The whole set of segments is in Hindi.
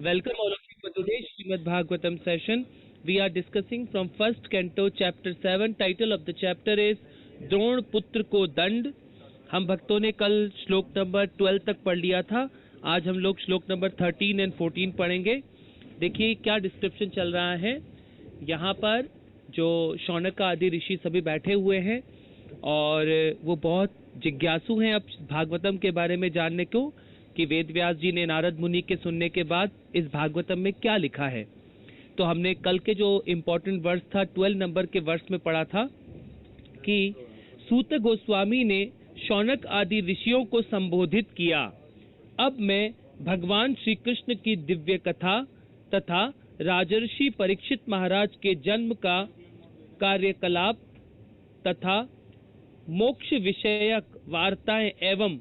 Welcome all of you for today's Srimad Bhagavatam session. We are discussing from first canto chapter 7. Title of the chapter is Drona पुत्र को दंड. हम भक्तों ने कल श्लोक नंबर 12 तक पढ़ लिया था. आज हम लोग श्लोक नंबर 13 और 14 पढ़ेंगे. देखिए क्या डिस्क्रिप्शन चल रहा है. यहाँ पर जो शौनक आदि ऋषि सभी बैठे हुए हैं और वो बहुत जिज्ञासु हैं अब भागवतम के बारे में जानने को कि वेद व्यास जी ने नारद मुनि के सुनने के बाद इस भागवतम में क्या लिखा है. तो हमने कल के जो इम्पोर्टेंट वर्ष था 12 नंबर के वर्ष में पढ़ा था कि सूत गोस्वामी ने शौनक आदि ऋषियों को संबोधित किया. अब मैं भगवान श्री कृष्ण की दिव्य कथा तथा राजर्षि परीक्षित महाराज के जन्म का कार्यकलाप तथा मोक्ष विषयक वार्ताएं एवं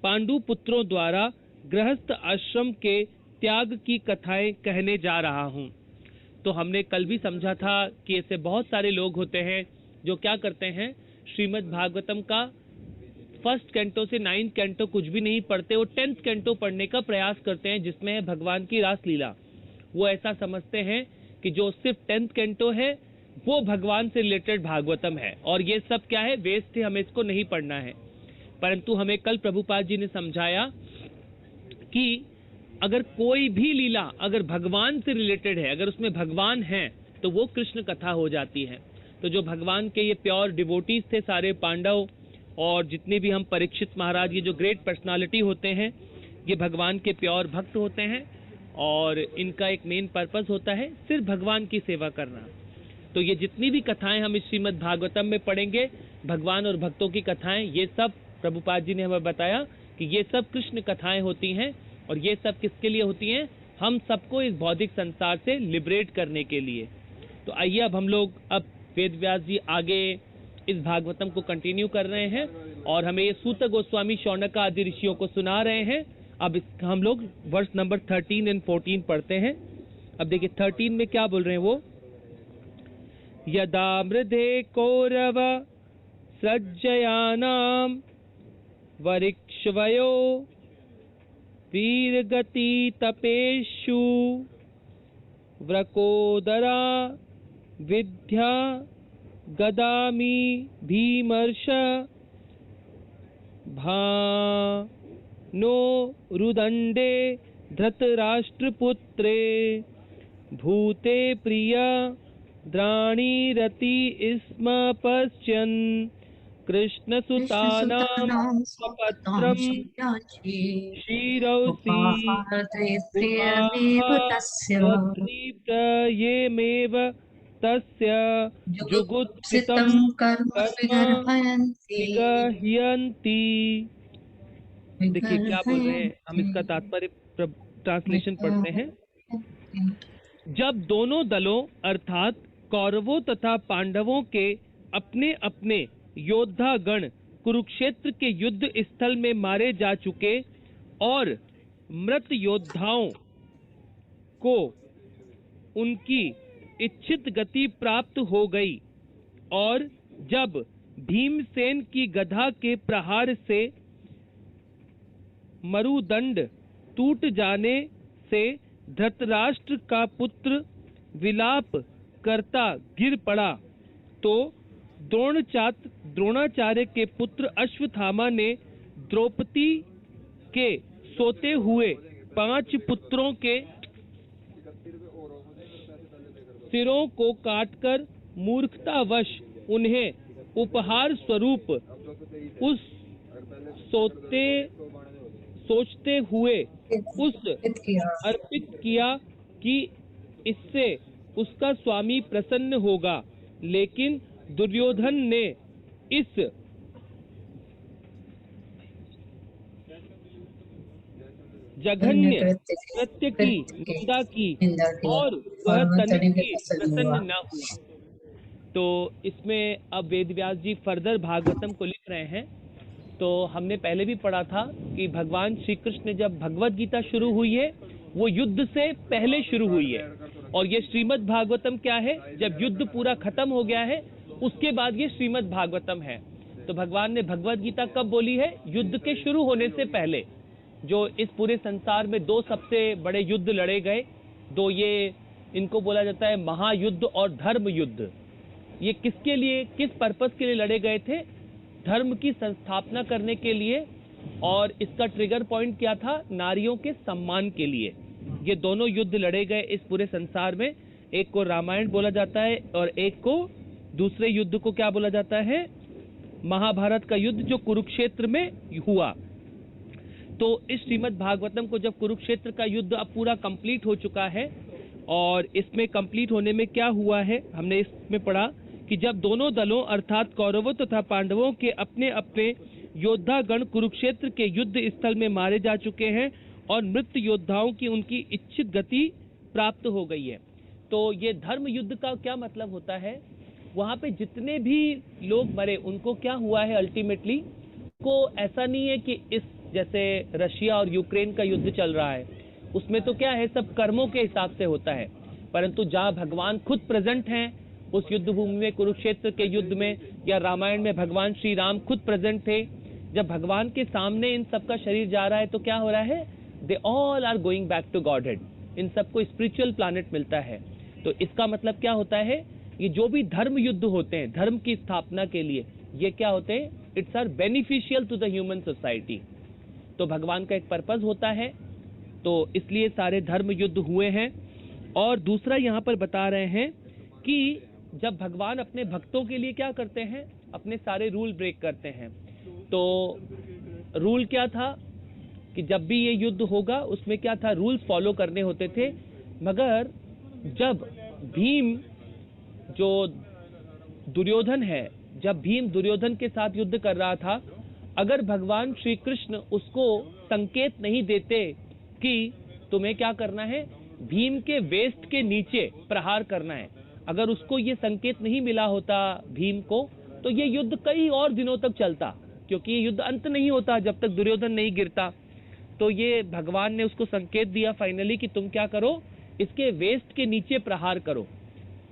पांडु पुत्रों द्वारा गृहस्थ आश्रम के त्याग की कथाएं कहने जा रहा हूं. तो हमने कल भी समझा था कि ऐसे बहुत सारे लोग होते हैं जो क्या करते हैं, श्रीमद् भागवतम का फर्स्ट कैंटो से 9th कैंटो कुछ भी नहीं पढ़ते, वो 10th कैंटो पढ़ने का प्रयास करते हैं जिसमें है भगवान की रासलीला. वो ऐसा समझते हैं कि जो सिर्फ 10th कैंटो है वो भगवान से रिलेटेड भागवतम है और ये सब क्या है, वेस्ट है, हमें इसको नहीं पढ़ना है. परंतु हमें कल प्रभुपाद जी ने समझाया कि अगर कोई भी लीला अगर भगवान से रिलेटेड है, अगर उसमें भगवान है तो वो कृष्ण कथा हो जाती है. तो जो भगवान के ये प्योर डिवोटीज थे सारे पांडव और जितने भी हम परीक्षित महाराज, ये जो ग्रेट पर्सनालिटी होते हैं, ये भगवान के प्योर भक्त होते हैं और इनका एक मेन पर्पस होता है सिर्फ भगवान की सेवा करना. तो ये जितनी भी कथाएं हम इस श्रीमद् भागवतम में पढ़ेंगे, भगवान और भक्तों की कथाएं, ये सब प्रभुपाद जी ने हमें बताया कि ये सब कृष्ण कथाएं होती हैं और ये सब किसके लिए होती हैं, हम सबको इस भौतिक संसार से लिबरेट करने के लिए. तो आइए अब हम लोग अब वेद व्यास जी आगे इस भागवतम को कंटिन्यू कर रहे हैं और हमें ये सूत गोस्वामी शौनक आदि ऋषियों को सुना रहे हैं. अब हम लोग वर्ष नंबर 13 और 14 पढ़ते हैं. अब देखिए 13 में क्या बोल रहे हैं वो. यदा मृधे कौरव सज्जयानाम वरिक्षवयो वीरगति तपेषु व्रकोदरा विद्या गदामि भीमर्ष भानो रुदंडे धृतराष्ट्रपुत्रे भूते प्रिय द्राणीरति स्म पश्यन् कृष्णसुतानां स्वपत्रं क्षीरौषि प्रयेमेव तस्य जुगुप्सितं कर्म विगह्यन्ति. देखिए क्या बोल रहे हैं, हम इसका तात्पर्य ट्रांसलेशन पढ़ते हैं. जब दोनों दलों अर्थात कौरवों तथा पांडवों के अपने अपने योद्धा गण कुरुक्षेत्र के युद्ध स्थल में मारे जा चुके और मृत योद्धाओं को उनकी इच्छित गति प्राप्त हो गई और जब भीमसेन की गदा के प्रहार से मरुदंड टूट जाने से धृतराष्ट्र का पुत्र विलाप करता गिर पड़ा तो द्रोणाचार्य के पुत्र अश्वत्थामा ने द्रौपदी के सोते हुए 5 पुत्रों के सिरों को काटकर मूर्खतावश उन्हें उपहार स्वरूप उस सोचते हुए उस अर्पित किया कि इससे उसका स्वामी प्रसन्न होगा. लेकिन दुर्योधन ने इस जघन्य कृत्य की निंदा की और वह तनिक प्रसन्न न हुआ. तो इसमें अब वेद व्यास जी फर्दर भागवतम को लिख रहे हैं. तो हमने पहले भी पढ़ा था कि भगवान श्री कृष्ण जब भगवत गीता शुरू हुई है वो युद्ध से पहले शुरू हुई है और ये श्रीमद् भागवतम क्या है, जब युद्ध पूरा खत्म हो गया है उसके बाद ये श्रीमद् भागवतम है. तो भगवान ने भगवत गीता कब बोली है, युद्ध के शुरू होने से पहले. जो इस पूरे संसार में दो सबसे बड़े युद्ध लड़े गए, दो ये इनको बोला जाता है महायुद्ध और धर्म युद्ध। ये किसके लिए, किस पर्पस के लिए लड़े गए थे? धर्म की संस्थापना करने के लिए, और इसका ट्रिगर पॉइंट क्या था? नारियों के सम्मान के लिए। ये दोनों युद्ध लड़े गए इस पूरे संसार में। एक को रामायण बोला जाता है और एक को, दूसरे युद्ध को क्या बोला जाता है? महाभारत का युद्ध, जो कुरुक्षेत्र में हुआ। तो इस श्रीमद् भागवतम को जब कुरुक्षेत्र का युद्ध अब पूरा कंप्लीट हो चुका है, और इसमें कंप्लीट होने में क्या हुआ है, हमने इसमें पढ़ा कि जब दोनों दलों अर्थात कौरवों तथा पांडवों के अपने अपने योद्धा गण कुरुक्षेत्र के युद्ध स्थल में मारे जा चुके हैं और मृत योद्धाओं की उनकी इच्छित गति प्राप्त हो गई है। तो ये धर्म युद्ध का क्या मतलब होता है? वहां पे जितने भी लोग मरे उनको क्या हुआ है अल्टीमेटली? को ऐसा नहीं है कि इस जैसे रशिया और यूक्रेन का युद्ध चल रहा है, उसमें तो क्या है, सब कर्मों के हिसाब से होता है। परंतु जहां भगवान खुद प्रेजेंट हैं उस युद्ध भूमि में, कुरुक्षेत्र के युद्ध में, या रामायण में भगवान श्री राम खुद प्रेजेंट थे, जब भगवान के सामने इन सब का शरीर जा रहा है तो क्या हो रहा है? They all are going back to godhead. इन सबको स्पिरिचुअल प्लैनेट मिलता है। तो इसका मतलब क्या होता है? ये जो भी धर्म युद्ध होते हैं धर्म की स्थापना के लिए, ये क्या होते हैं? It's are beneficial to the human society. तो भगवान का एक पर्पस होता है, तो इसलिए सारे धर्म युद्ध हुए हैं। और दूसरा यहाँ पर बता रहे हैं कि जब भगवान अपने भक्तों के लिए क्या करते हैं? अपने सारे रूल ब्रेक करते हैं। तो रूल क्या था कि जब भी ये युद्ध होगा उसमें क्या था? रूल्स फॉलो करने होते थे। मगर जब भीम, जो दुर्योधन है, जब भीम दुर्योधन के साथ युद्ध कर रहा था, अगर भगवान श्री कृष्ण उसको संकेत नहीं देते कि तुम्हें क्या करना है, भीम के वेस्ट के नीचे प्रहार करना है, अगर उसको ये संकेत नहीं मिला होता भीम को, तो ये युद्ध कई और दिनों तक चलता, क्योंकि ये युद्ध अंत नहीं होता जब तक दुर्योधन नहीं गिरता। तो ये भगवान ने उसको संकेत दिया फाइनली कि तुम क्या करो, इसके वेस्ट के नीचे प्रहार करो,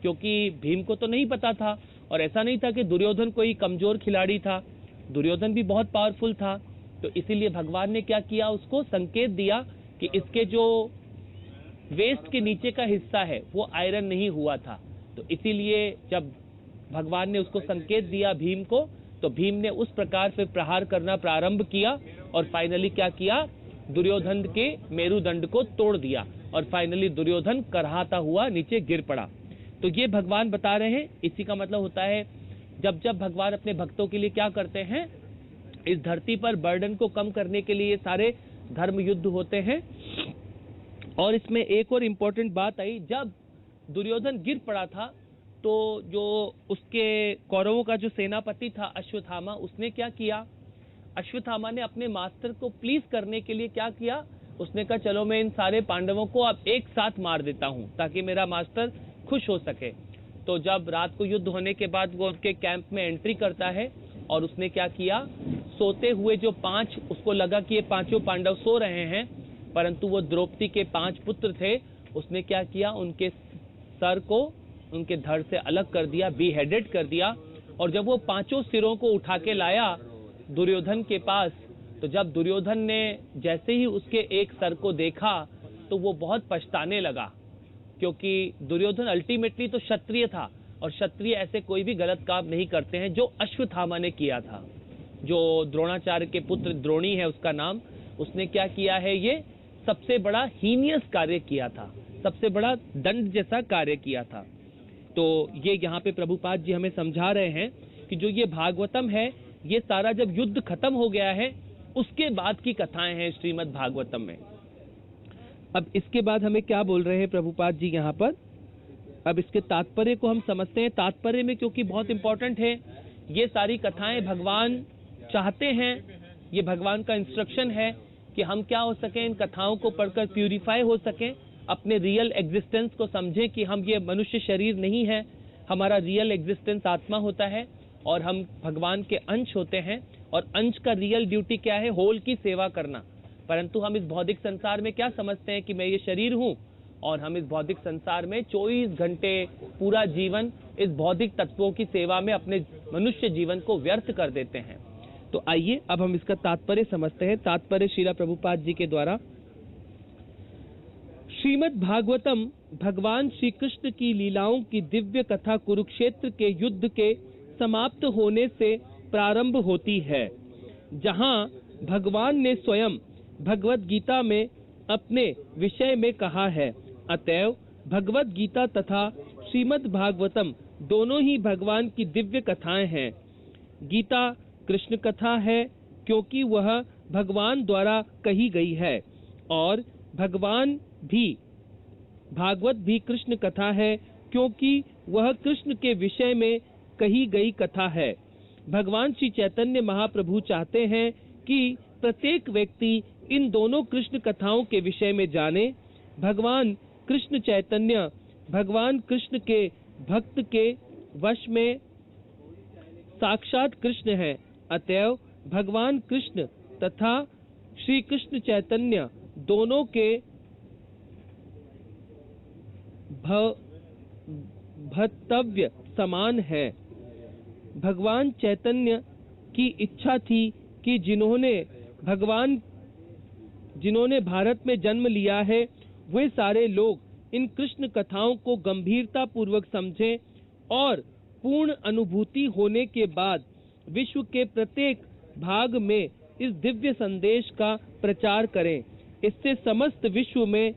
क्योंकि भीम को तो नहीं पता था। और ऐसा नहीं था कि दुर्योधन कोई कमजोर खिलाड़ी था, दुर्योधन भी बहुत पावरफुल था। तो इसीलिए भगवान ने क्या किया, उसको संकेत दिया कि इसके जो वेस्ट के नीचे का हिस्सा है वो आयरन नहीं हुआ था। तो इसीलिए जब भगवान ने उसको संकेत दिया भीम को, तो भीम ने उस प्रकार से प्रहार करना प्रारंभ किया और फाइनली क्या किया, दुर्योधन के मेरुदंड को तोड़ दिया और फाइनली दुर्योधन करहाता हुआ नीचे गिर पड़ा। तो ये भगवान बता रहे हैं, इसी का मतलब होता है जब जब भगवान अपने भक्तों के लिए क्या करते हैं, इस धरती पर बर्डन को कम करने के लिए सारे धर्म युद्ध होते हैं। और इसमें एक और इम्पोर्टेंट बात आई, जब दुर्योधन गिर पड़ा था तो जो उसके कौरवों का जो सेनापति था अश्वत्थामा, उसने क्या किया, अश्वत्थामा ने अपने मास्टर को प्लीज करने के लिए क्या किया, उसने कहा चलो मैं इन सारे पांडवों को अब एक साथ मार देता हूं ताकि मेरा मास्टर खुश हो सके। तो जब रात को युद्ध होने के बाद वो उनके कैंप में एंट्री करता है और उसने क्या किया, सोते हुए जो 5, उसको लगा कि ये पांचों पांडव सो रहे हैं, परंतु वो द्रौपदी के 5 पुत्र थे, उसने क्या किया, उनके सर को उनके धड़ से अलग कर दिया, बीहेडेड कर दिया। और जब वो 5 सिरों को उठा के लाया दुर्योधन के पास, तो जब दुर्योधन ने जैसे ही उसके एक सर को देखा तो वो बहुत पछताने लगा, क्योंकि दुर्योधन अल्टीमेटली तो क्षत्रिय था और क्षत्रिय ऐसे कोई भी गलत काम नहीं करते हैं जो अश्वत्थामा ने किया था। जो द्रोणाचार्य के पुत्र द्रोणी है उसका नाम, उसने क्या किया है, ये सबसे बड़ा हीनियस कार्य किया था, सबसे बड़ा दंड जैसा कार्य किया था। तो ये यहाँ पे प्रभुपाद जी हमें समझा रहे हैं कि जो ये भागवतम है, ये सारा जब युद्ध खत्म हो गया है उसके बाद की कथाएं हैं श्रीमद् भागवतम में। अब इसके बाद हमें क्या बोल रहे हैं प्रभुपाद जी यहाँ पर, अब इसके तात्पर्य को हम समझते हैं। तात्पर्य में क्योंकि बहुत इंपॉर्टेंट है, ये सारी कथाएं भगवान चाहते हैं, ये भगवान का इंस्ट्रक्शन है कि हम क्या हो सके, इन कथाओं को पढ़कर प्यूरिफाई हो सके, अपने रियल एग्जिस्टेंस को समझें कि हम ये मनुष्य शरीर नहीं है, हमारा रियल एग्जिस्टेंस आत्मा होता है और हम भगवान के अंश होते हैं। और अंश का रियल ड्यूटी क्या है, होल की सेवा करना। परंतु हम इस भौतिक संसार में क्या समझते हैं कि मैं ये शरीर हूं, और हम इस भौतिक संसार में 24 घंटे पूरा जीवन इस भौतिक तत्वों की सेवा में अपने मनुष्य जीवन को व्यर्थ कर देते हैं। तो आइए अब हम इसका तात्पर्य समझते हैं। तात्पर्य श्रीला प्रभुपाद जी के द्वारा। श्रीमद् भागवतम भगवान श्री कृष्ण की लीलाओं की दिव्य कथा कुरुक्षेत्र के युद्ध के समाप्त होने से प्रारंभ होती है, जहां भगवान ने स्वयं भगवत गीता में अपने विषय में कहा है। अतएव भगवत गीता तथा श्रीमद् भागवतम दोनों ही भगवान की दिव्य कथाएं हैं। गीता कृष्ण कथा है क्योंकि वह भगवान द्वारा कही गई है, और भागवत भी कृष्ण कथा है क्योंकि वह कृष्ण के विषय में कही गई कथा है। भगवान श्री चैतन्य महाप्रभु चाहते हैं कि प्रत्येक व्यक्ति इन दोनों कृष्ण कथाओं के विषय में जाने। भगवान कृष्ण चैतन्य भगवान कृष्ण के भक्त के वश में साक्षात कृष्ण है। अतएव भगवान कृष्ण तथा श्री कृष्ण चैतन्य दोनों के भक्तव्य समान है। भगवान चैतन्य की इच्छा थी कि जिन्होंने भारत में जन्म लिया है वे सारे लोग इन कृष्ण कथाओं को गंभीरता पूर्वक समझें और पूर्ण अनुभूति होने के बाद विश्व के प्रत्येक भाग में इस दिव्य संदेश का प्रचार करें। इससे समस्त विश्व में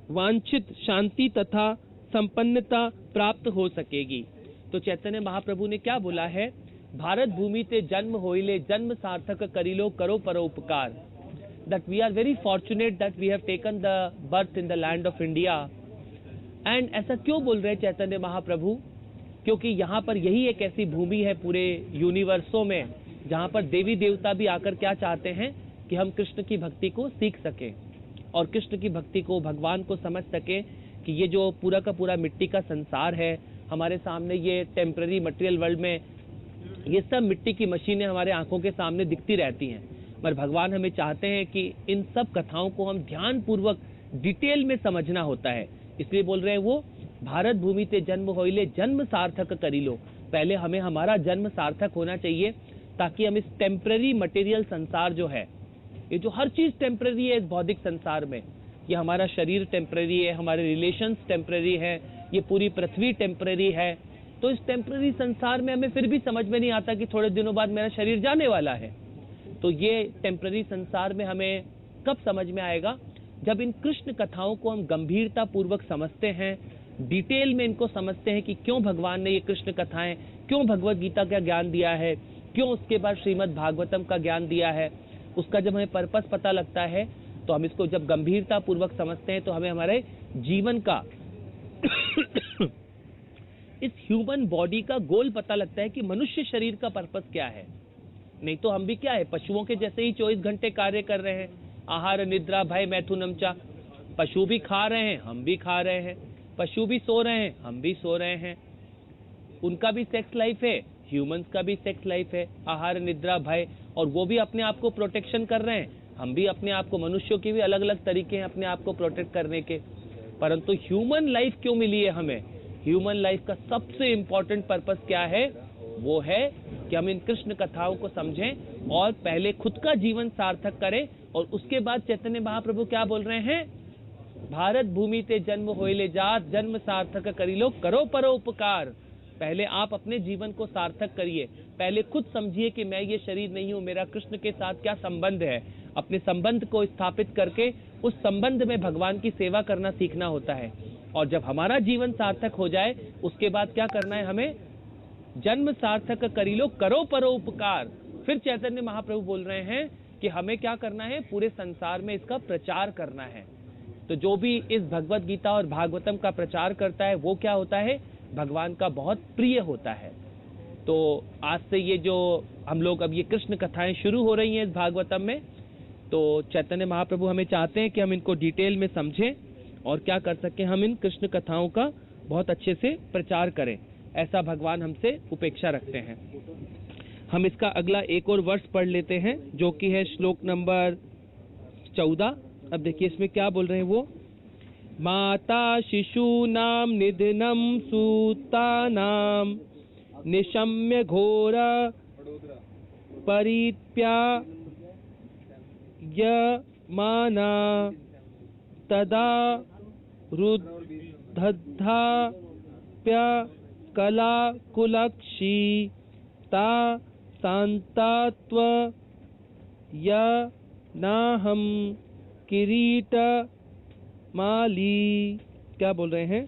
वांछित शांति तथा संपन्नता प्राप्त हो सकेगी। तो चैतन्य महाप्रभु ने क्या बोला है? भारत भूमि ते जन्म होइले, जन्म सार्थक करिलो, करो परोपकार। That we are very fortunate that we have taken the birth in the land of India. And ऐसा क्यों बोल रहे चैतन्य महाप्रभु? क्योंकि यहाँ पर यही एक ऐसी भूमि है पूरे यूनिवर्सों में जहाँ पर देवी देवता भी आकर क्या चाहते हैं कि हम कृष्ण की भक्ति को सीख सकें और कृष्ण की भक्ति को, भगवान को समझ सकें कि ये जो पूरा का पूरा मिट्टी का संसार है हमारे सामने, ये टेम्पररी मटेरियल वर्ल्ड में ये सब मिट्टी की मशीनें हमारे आंखों के सामने दिखती रहती हैं, पर भगवान हमें चाहते हैं कि इन सब कथाओं को हम ध्यान पूर्वक डिटेल में समझना होता है। इसलिए बोल रहे हैं वो, भारत भूमि ते जन्म होइले, जन्म सार्थक करी लो। पहले हमें हमारा जन्म सार्थक होना चाहिए ताकि हम इस टेम्पररी मटेरियल संसार जो है, ये जो हर चीज टेम्पररी है इस भौतिक संसार में, ये हमारा शरीर टेम्पररी है, हमारे रिलेशंस टेम्पररी है, ये पूरी पृथ्वी टेम्पररी है। तो इस टेम्पररी संसार में हमें फिर भी समझ में नहीं आता कि थोड़े दिनों बाद मेरा शरीर जाने वाला है। तो ये टेम्पररी संसार में हमें कब समझ में आएगा? जब इन कृष्ण कथाओं को हम गंभीरता पूर्वक समझते हैं, डिटेल में इनको समझते हैं कि क्यों भगवान ने ये कृष्ण कथाएं, क्यों भगवत गीता का ज्ञान दिया है, क्यों उसके बाद श्रीमद् भागवतम का ज्ञान दिया है, उसका जब हमें पर्पस पता लगता है तो हम इसको जब गंभीरता पूर्वक समझते हैं तो हमें हमारे जीवन का इस ह्यूमन बॉडी का गोल पता लगता है कि मनुष्य शरीर का पर्पस क्या है। नहीं तो हम भी क्या है, पशुओं के जैसे ही 24 घंटे कार्य कर रहे हैं। आहार निद्रा भय मैथुनम चा। पशु भी खा रहे हैं, हम भी खा रहे हैं, पशु भी सो रहे हैं, हम भी सो रहे हैं। उनका भी सेक्स लाइफ है, ह्यूमंस का भी सेक्स लाइफ है, आहार निद्रा भय, और वो भी अपने आप को प्रोटेक्शन कर रहे हैं, हम भी अपने आप को, मनुष्यों के भी अलग अलग तरीके हैं अपने आप को प्रोटेक्ट करने के। परंतु ह्यूमन लाइफ क्यों मिली है हमें? ह्यूमन लाइफ का सबसे इंपॉर्टेंट पर्पस क्या है? वो है कि हम इन कृष्ण कथाओं को समझें और पहले खुद का जीवन सार्थक करें, और उसके बाद चैतन्य महाप्रभु क्या बोल रहे हैं? भारत भूमि ते जन्म होइले जात, जन्म सार्थक करी लो, करो परोपकार। पहले आप अपने जीवन को सार्थक करिए, पहले खुद समझिए कि मैं ये शरीर नहीं हूँ, मेरा कृष्ण के साथ क्या संबंध है। अपने संबंध को स्थापित करके उस संबंध में भगवान की सेवा करना सीखना होता है। और जब हमारा जीवन सार्थक हो जाए उसके बाद क्या करना है हमें? जन्म सार्थक करी लो, करो परोपकार। फिर चैतन्य महाप्रभु बोल रहे हैं कि हमें क्या करना है? पूरे संसार में इसका प्रचार करना है। तो जो भी इस भगवत गीता और भागवतम का प्रचार करता है वो क्या होता है? भगवान का बहुत प्रिय होता है। तो आज से ये जो हम लोग अब ये कृष्ण कथाएं शुरू हो रही हैं इस भागवतम में, तो चैतन्य महाप्रभु हमें चाहते हैं कि हम इनको डिटेल में समझें और क्या कर सकें, हम इन कृष्ण कथाओं का बहुत अच्छे से प्रचार करें। ऐसा भगवान हमसे उपेक्षा रखते हैं। हम इसका अगला एक और वर्ष पढ़ लेते हैं जो कि है श्लोक नंबर 14। अब देखिए इसमें क्या बोल रहे हैं वो। माता शिशूनाम निधनम सूतानाम निशम्य घोर परित्यायमाना तदा रुद्धधाप्यकलाकुलक्षी ता शान्तात्व नाहम किरीटमाली। क्या बोल रहे हैं?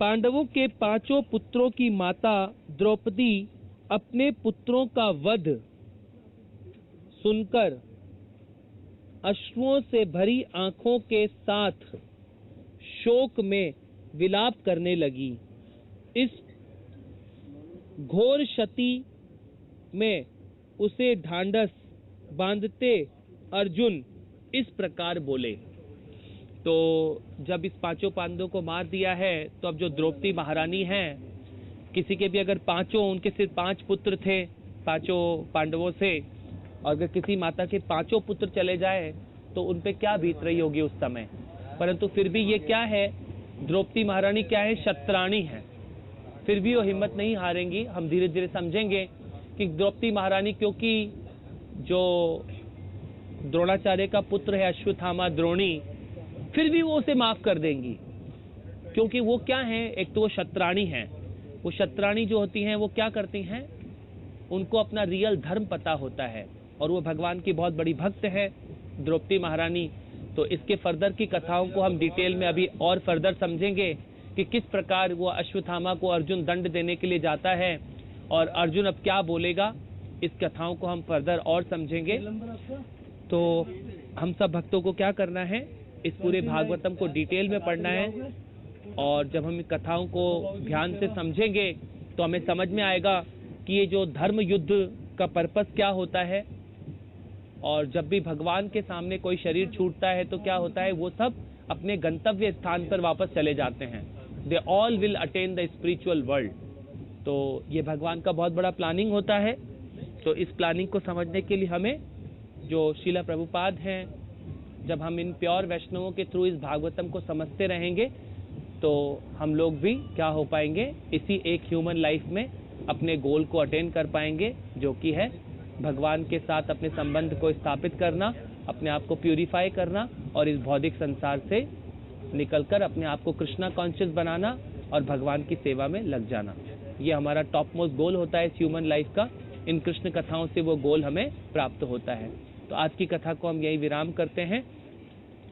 पांडवों के 5 पुत्रों की माता द्रौपदी अपने पुत्रों का वध सुनकर अश्रुओं से भरी आंखों के साथ शोक में विलाप करने लगी। इस घोर क्षति में उसे ढांढस बांधते अर्जुन इस प्रकार बोले। तो जब इस 5 पांडवों को मार दिया है तो अब जो द्रौपदी महारानी है, किसी के भी अगर उनके सिर्फ 5 पुत्र थे 5 पांडवों से, अगर किसी माता के 5 पुत्र चले जाए तो उन पे क्या बीत रही होगी उस समय। परंतु फिर भी ये क्या है, द्रौपदी महारानी क्या है, शत्राणी है, फिर भी वो हिम्मत नहीं हारेंगी। हम धीरे धीरे समझेंगे कि द्रौपदी महारानी, क्योंकि जो द्रोणाचार्य का पुत्र है अश्वत्थामा द्रोणी, फिर भी वो उसे माफ कर देंगी, क्योंकि वो क्या है, एक तो वो शत्राणी है। वो शत्राणी जो होती हैं वो क्या करती हैं, उनको अपना रियल धर्म पता होता है और वो भगवान की बहुत बड़ी भक्त है द्रौपदी महारानी। तो इसके फर्दर की कथाओं को हम डिटेल में अभी और फर्दर समझेंगे कि किस प्रकार वो अश्वत्थामा को अर्जुन दंड देने के लिए जाता है और अर्जुन अब क्या बोलेगा, इस कथाओं को हम फर्दर और समझेंगे। तो हम सब भक्तों को क्या करना है, इस पूरे भागवतम को डिटेल में पढ़ना है और जब हम इन कथाओं को ध्यान से समझेंगे तो हमें समझ में आएगा कि ये जो धर्म युद्ध का पर्पस क्या होता है। और जब भी भगवान के सामने कोई शरीर छूटता है तो क्या होता है, वो सब अपने गंतव्य स्थान पर वापस चले जाते हैं। They all will attain the spiritual world. तो ये भगवान का बहुत बड़ा प्लानिंग होता है। तो इस प्लानिंग को समझने के लिए हमें जो श्रीला प्रभुपाद हैं, जब हम इन प्योर वैष्णवों के थ्रू इस भागवतम को समझते रहेंगे तो हम लोग भी क्या हो पाएंगे, इसी एक ह्यूमन लाइफ में अपने गोल को अटेन कर पाएंगे, जो कि है भगवान के साथ अपने संबंध को स्थापित करना, अपने आप को प्यूरिफाई करना और इस भौतिक संसार से निकलकर अपने आप को कृष्णा कॉन्शियस बनाना और भगवान की सेवा में लग जाना। ये हमारा टॉप मोस्ट गोल होता है इस ह्यूमन लाइफ का। इन कृष्ण कथाओं से वो गोल हमें प्राप्त होता है। तो आज की कथा को हम यही विराम करते हैं।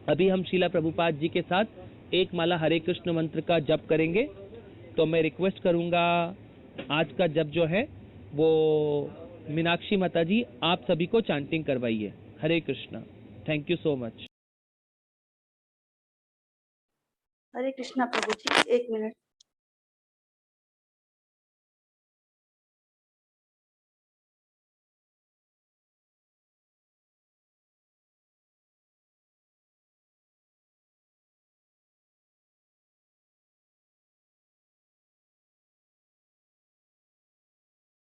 अभी हम श्रीला प्रभुपाद जी के साथ एक माला हरे कृष्ण मंत्र का जप करेंगे। तो मैं रिक्वेस्ट करूंगा, आज का जप जो है वो मीनाक्षी माता जी आप सभी को चांटिंग करवाइए। Hare Krishna. Thank you so much. Hare Krishna Prabhu ji, 1 minute.